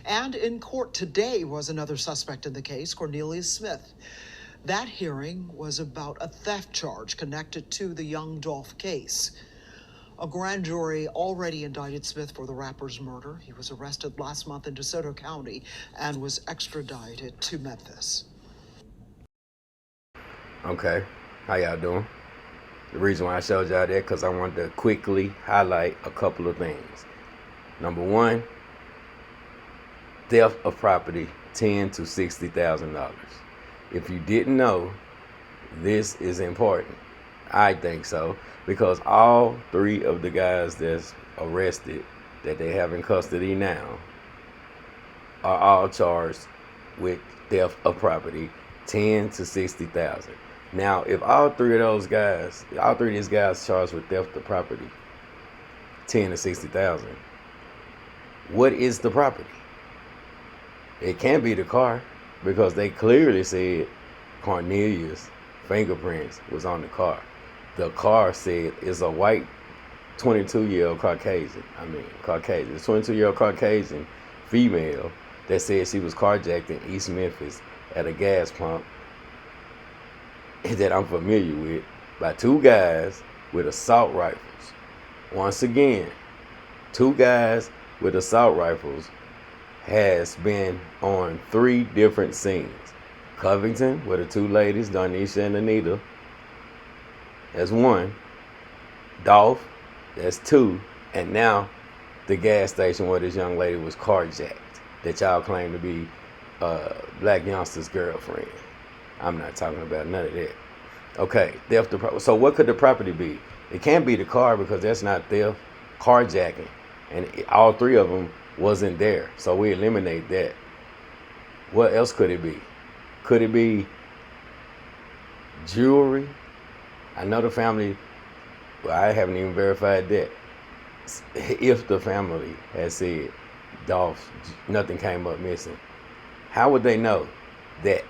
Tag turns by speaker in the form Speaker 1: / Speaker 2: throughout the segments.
Speaker 1: And in court today was another suspect in the case, Cornelius Smith. That hearing was about a theft charge connected to the young Dolph case. A grand jury already indicted Smith for the rapper's murder. He was arrested last month in DeSoto County and was extradited to Memphis.
Speaker 2: Okay, how y'all doing? The reason why I showed y'all that because I wanted to quickly highlight a couple of things. Number one, theft of property, $10,000 to $60,000. If you didn't know, this is important. I think so, because all three of the guys that's arrested that they have in custody now are all charged with theft of property, $10,000 to $60,000. Now, if all three of these guys charged with theft of property, $10,000 to $60,000, what is the property? It can't be the car, because they clearly said Cornelius' fingerprints was on the car. The car said it's a white 22-year-old Caucasian. Caucasian. It's 22-year-old Caucasian female that said she was carjacked in East Memphis at a gas pump that I'm familiar with by two guys with assault rifles. Once again, two guys with assault rifles has been on 3 different scenes. Covington, where the two ladies, Darnisha and Anita, that's 1. Dolph, that's 2. And now the gas station where this young lady was carjacked, that y'all claim to be black youngster's girlfriend. I'm not talking about none of that. Okay, theft of property. So what could the property be? It can't be the car, because that's not theft. Carjacking. And all 3 of them wasn't there. So we eliminate that. What else could it be? Could it be jewelry? I know the family, well, I haven't even verified that. If the family has said Dolph, nothing came up missing, how would they know that?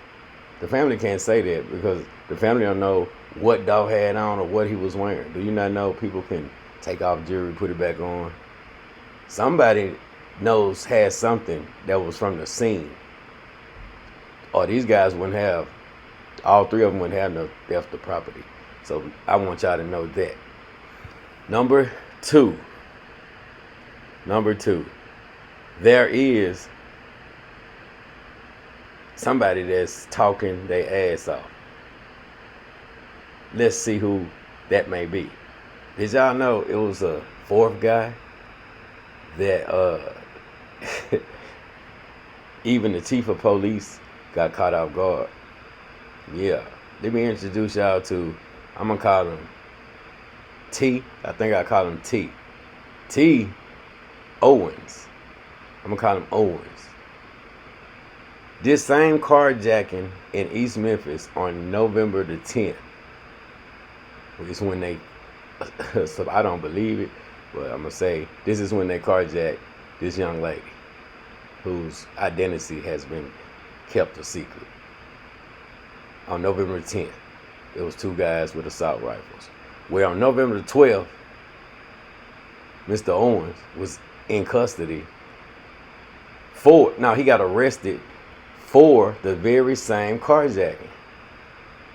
Speaker 2: The family can't say that, because the family don't know what Dolph had on or what he was wearing. Do you not know people can take off jewelry, put it back on? Somebody has something that was from the scene, or these guys wouldn't have, all 3 of them wouldn't have no theft of property. So I want y'all to know that. Number two, there is somebody that's talking their ass off. Let's see who that may be. Did y'all know it was a 4th guy that even the chief of police got caught off guard? Yeah, let me introduce y'all to, I'm gonna call him T. I think I call him T. T. Owens. I'm gonna call him Owens. This same carjacking in East Memphis on November the 10th is when they, so I don't believe it, but I'm gonna say this is when they carjacked this young lady whose identity has been kept a secret. On November 10th, it was 2 guys with assault rifles. Where on November the 12th, Mr. Owens was in custody he got arrested for the very same carjacking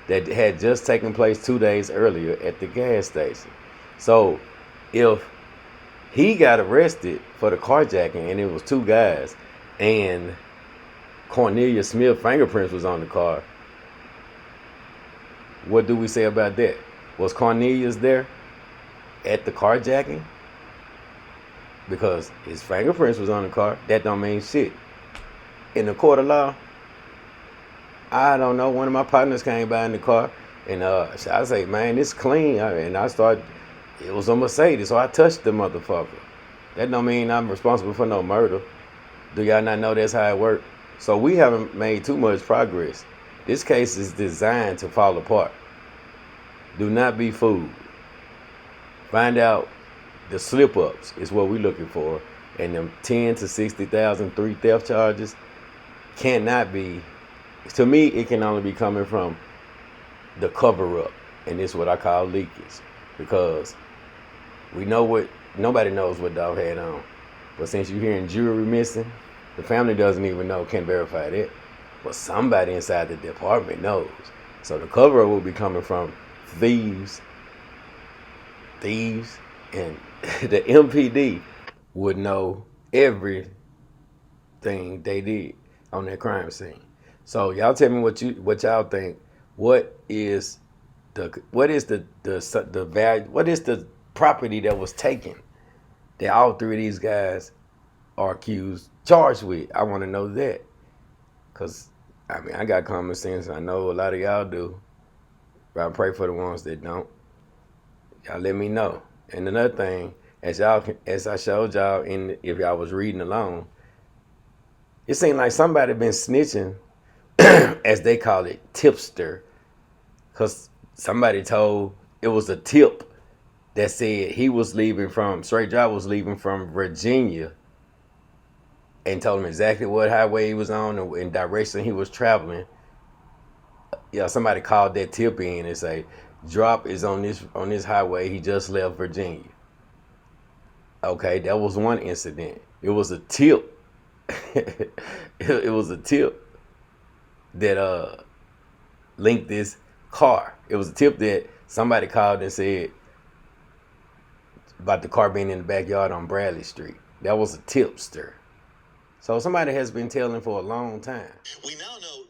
Speaker 2: that had just taken place 2 days earlier at the gas station. So if he got arrested for the carjacking and it was 2 guys and Cornelius Smith fingerprints was on the car, what do we say about that? Was Cornelius there at the carjacking? Because his fingerprints was on the car. That don't mean shit. In the court of law, I don't know. One of my partners came by in the car, and I say, man, it's clean. It was a Mercedes, so I touched the motherfucker. That don't mean I'm responsible for no murder. Do y'all not know that's how it works? So we haven't made too much progress. This case is designed to fall apart. Do not be fooled. Find out the slip-ups is what we're looking for. And them 10 to 60,000 3 theft charges cannot be, to me, it can only be coming from the cover-up. And this is what I call leakage. Because nobody knows what Dolph had on. But since you're hearing jewelry missing, The family doesn't even know, can't verify that. But somebody inside the department knows. So the cover-up will be coming from thieves, and the MPD would know everything they did on that crime scene. So y'all tell me what y'all think. What is the value? What is the property that was taken that all three of these guys are charged with? I want to know that, cause I mean I got common sense. I know a lot of y'all do, but I pray for the ones that don't. Y'all let me know. And another thing, as I showed y'all, if y'all was reading along, it seemed like somebody been snitching, as they call it, tipster, because somebody told it was a tip that said he was leaving from Straight Drive was leaving from Virginia, and told him exactly what highway he was on and direction he was traveling. Yeah, somebody called that tip in and say, Drop is on this highway. He just left Virginia. Okay, that was one incident. It was a tip. It was a tip that linked this car. It was a tip that somebody called and said about the car being in the backyard on Bradley Street. That was a tipster. So somebody has been telling for a long time.
Speaker 3: We now know